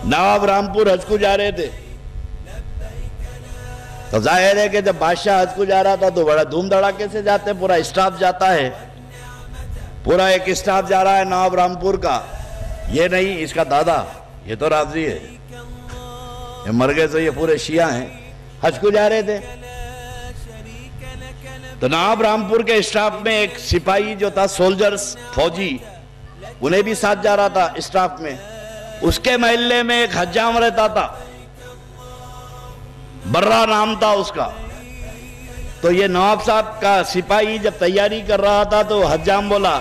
نواب رامپور حج کو جا رہے تھے، تو ظاہر ہے کہ جب بادشاہ حج کو جا رہا تھا تو بڑا دھوم دھڑاکے سے جاتے، پورا اسٹاف جاتا ہے، پورا ایک اسٹاف جا رہا ہے نواب رامپور کا۔ یہ نہیں اس کا دادا، یہ تو رافضی ہے، یہ مر گئے تو یہ پورے شیعہ ہیں، حج کو جا رہے تھے۔ تو نواب رامپور کے اسٹاف میں ایک سپاہی جو تھا، سولجرز، فوجی، انہیں بھی ساتھ جا رہا تھا اسٹاف میں۔ اس کے محلے میں ایک حجام رہتا تھا، برہ نام تھا اس کا۔ تو یہ نواب صاحب کا سپاہی جب تیاری کر رہا تھا تو حجام بولا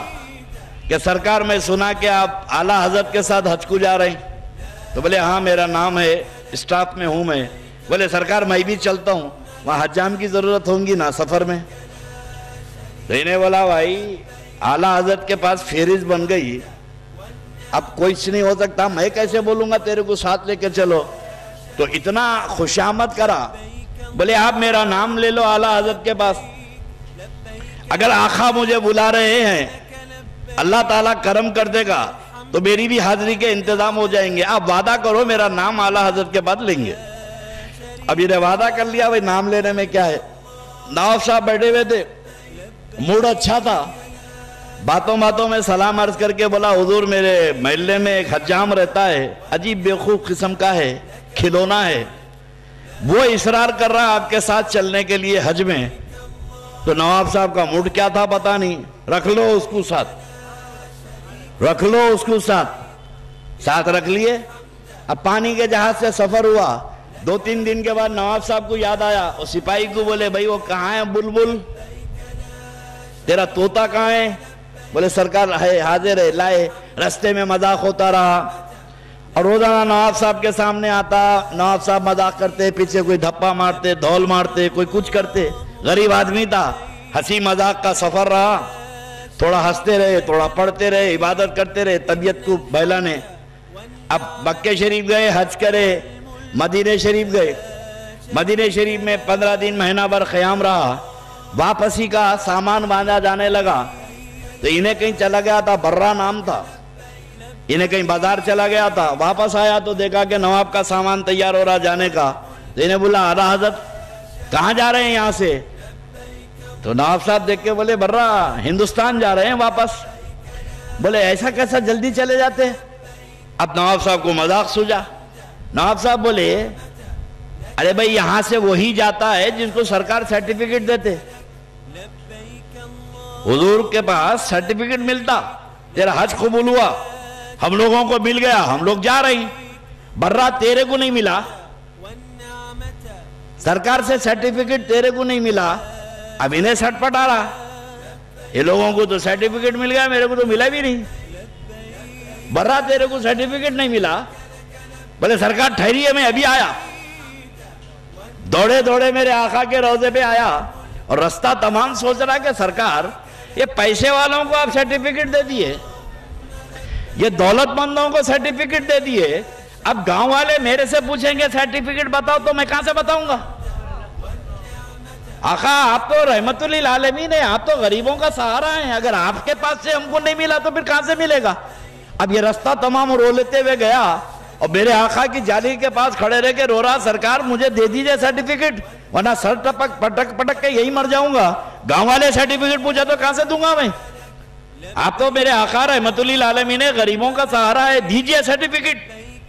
کہ سرکار میں سنا کہ آپ اعلیٰ حضرت کے ساتھ حج کو جا رہے ہیں۔ تو بولے ہاں میرا نام ہے، اسٹاف میں ہوں میں۔ بولے سرکار میں بھی چلتا ہوں، وہاں حجام کی ضرورت ہوں گی نا سفر میں۔ تو انہیں بولا بھائی اعلیٰ حضرت کے پاس فہرست بن گئی، اب کچھ نہیں ہو سکتا، میں کیسے بولوں گا تیرے کو ساتھ لے کے چلو۔ تو اتنا خوشامد کرا، بولے آپ میرا نام لے لو اعلیٰ حضرت کے پاس، اگر آقا مجھے بلا رہے ہیں اللہ تعالیٰ کرم کر دے گا تو میری بھی حاضری کے انتظام ہو جائیں گے، آپ وعدہ کرو میرا نام اعلیٰ حضرت کے بعد لیں گے۔ اب یہ وعدہ کر لیا، بھائی نام لینے میں کیا ہے۔ نواب صاحب بیٹھے ہوئے تھے، موڈ اچھا تھا، باتوں باتوں میں سلام عرض کر کے بولا حضور میرے محلے میں ایک حجام رہتا ہے، عجیب بیوقوف قسم کا ہے، کھلونا ہے، وہ اصرار کر رہا آپ کے ساتھ چلنے کے لیے حج میں۔ تو نواب صاحب کا موڈ کیا تھا پتہ نہیں، رکھ لو اس کو ساتھ، رکھ لو اس کو ساتھ رکھ لیے۔ اب پانی کے جہاز سے سفر ہوا، 2-3 دن کے بعد نواب صاحب کو یاد آیا، اور سپاہی کو بولے بھائی وہ کہاں ہے بلبل، تیرا طوطا کہاں ہے؟ بولے سرکار ہے، حاضر ہے، لائے۔ رستے میں مذاق ہوتا رہا، اور روزانہ نواب صاحب کے سامنے آتا، نواب صاحب مذاق کرتے، پیچھے کوئی دھپا مارتے، دھول مارتے، کوئی کچھ کرتے۔ غریب آدمی تھا، ہنسی مذاق کا سفر رہا، تھوڑا ہنستے رہے، تھوڑا پڑھتے رہے، عبادت کرتے رہے، طبیعت کو بہلانے۔ اب مکہ شریف گئے، حج کرے، مدینہ شریف گئے، مدینہ شریف میں 15 دن مہینہ بھر قیام رہا، واپسی کا سامان باندھا جانے لگا۔ تو انہیں کہیں چلا گیا تھا، برہ نام تھا، انہیں کہیں بازار چلا گیا تھا، واپس آیا تو دیکھا کہ نواب کا سامان تیار ہو رہا جانے کا۔ تو انہیں بولا اعلیٰ حضرت کہاں جا رہے ہیں یہاں سے؟ تو نواب صاحب دیکھ کے بولے برہ ہندوستان جا رہے ہیں واپس۔ بولے ایسا کیسا جلدی چلے جاتے؟ اب نواب صاحب کو مذاق سوجا۔ نواب صاحب بولے ارے بھائی یہاں سے وہی جاتا ہے جس کو سرکار سرٹیفکیٹ دیتے، حضور کے پاس سرٹیفکیٹ ملتا، تیرا حج قبول ہوا، ہم لوگوں کو مل گیا، ہم لوگ جا رہے ہیں، برہ تیرے کو نہیں ملا، سرکار سے سرٹیفکیٹ تیرے کو نہیں ملا۔ اب انہیں سٹ پٹ آ رہا، یہ لوگوں کو تو سرٹیفکیٹ مل گیا، میرے کو تو ملا بھی نہیں، برہ تیرے کو سرٹیفکیٹ نہیں ملا۔ بولے سرکار ٹھہریے میں ابھی آیا۔ دوڑے دوڑے میرے آقا کے روضے پہ آیا، اور رستہ تمام سوچ رہا کہ سرکار یہ پیسے والوں کو آپ سرٹیفکیٹ دے دیے، یہ دولت مندوں کو سرٹیفکیٹ دے دیے، اب گاؤں والے میرے سے پوچھیں گے سرٹیفکیٹ بتاؤ تو میں کہاں سے بتاؤں گا؟ آقا آپ تو رحمت للعالمین ہیں، آپ تو غریبوں کا سہارا ہیں، اگر آپ کے پاس سے ہم کو نہیں ملا تو پھر کہاں سے ملے گا؟ اب یہ رستہ تمام رو لیتے ہوئے گیا، اور میرے آقا کی جالی کے پاس کھڑے رہ کے رو رہا سرکار مجھے دے دیجئے سرٹیفکیٹ، ورنہ سر پٹک کے یہی مر جاؤں گا، گاؤں والے سرٹیفکیٹ پوچھا تو کہاں سے دوں گا میں؟ آپ تو میرے آقا رحمت للعالمین غریبوں کا سہارا ہے، دیجئے سرٹیفکیٹ،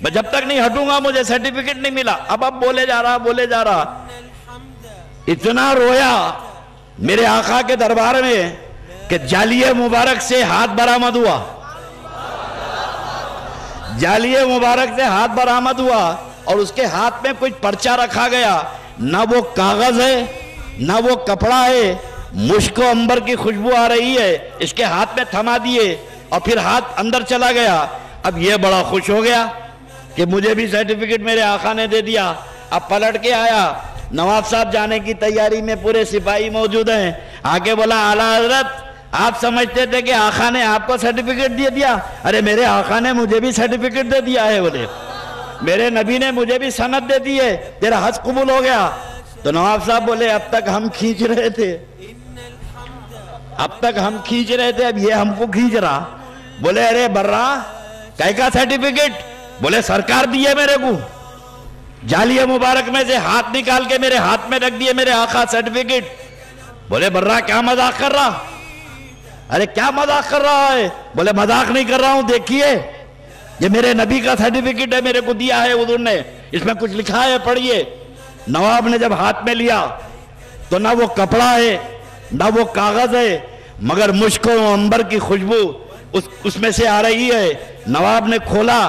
میں جب تک نہیں ہٹوں گا مجھے سرٹیفکیٹ نہیں ملا۔ اب بولے جا رہا، اتنا رویا میرے آقا کے دربار میں کہ جالی مبارک سے ہاتھ برآمد ہوا، جالی مبارک سے ہاتھ برآمد ہوا، اور اس کے ہاتھ میں کچھ پرچہ رکھا گیا، نہ وہ کاغذ ہے نہ وہ کپڑا ہے، مشک و عنبر کی خوشبو آ رہی ہے، اس کے ہاتھ میں تھما دیے، اور پھر ہاتھ اندر چلا گیا۔ اب یہ بڑا خوش ہو گیا کہ مجھے بھی سرٹیفکیٹ میرے آقا نے دے دیا۔ اب پلٹ کے آیا، نواب صاحب جانے کی تیاری میں پورے سپاہی موجود ہیں، آگے بولا اعلیٰ حضرت آپ سمجھتے تھے کہ آقا نے آپ کو سرٹیفکیٹ دے دیا، ارے میرے آقا نے مجھے بھی سرٹیفکیٹ دے دیا ہے، بولے میرے نبی نے مجھے بھی سند دے دی ہے، تیرا حج قبول ہو گیا۔ تو نواب صاحب بولے اب تک ہم کھینچ رہے تھے، اب یہ ہم کو کھینچ رہا۔ بولے ارے برہ کہے کا سرٹیفکیٹ؟ بولے سرکار دیے میرے کو، جالیہ مبارک میں سے ہاتھ نکال کے میرے ہاتھ میں رکھ دیے میرے آقا سرٹیفکیٹ۔ بولے برا کیا مذاق کر رہا؟ ارے کیا مذاق کر رہا ہے؟ بولے مذاق نہیں کر رہا ہوں، دیکھیے یہ میرے نبی کا سرٹیفکیٹ ہے، میرے کو دیا ہے حضور نے، اس میں کچھ لکھا ہے، پڑھیے۔ نواب نے جب ہاتھ میں لیا تو نہ وہ کپڑا ہے نہ وہ کاغذ ہے، مگر مشک و عنبر کی خوشبو اس میں سے آ رہی ہے۔ نواب نے کھولا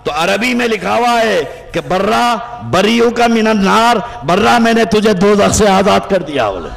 تو عربی میں لکھا ہوا ہے کہ برا بریوں کا من النار، برا میں نے تجھے دوزخ سے آزاد کر دیا۔ بولے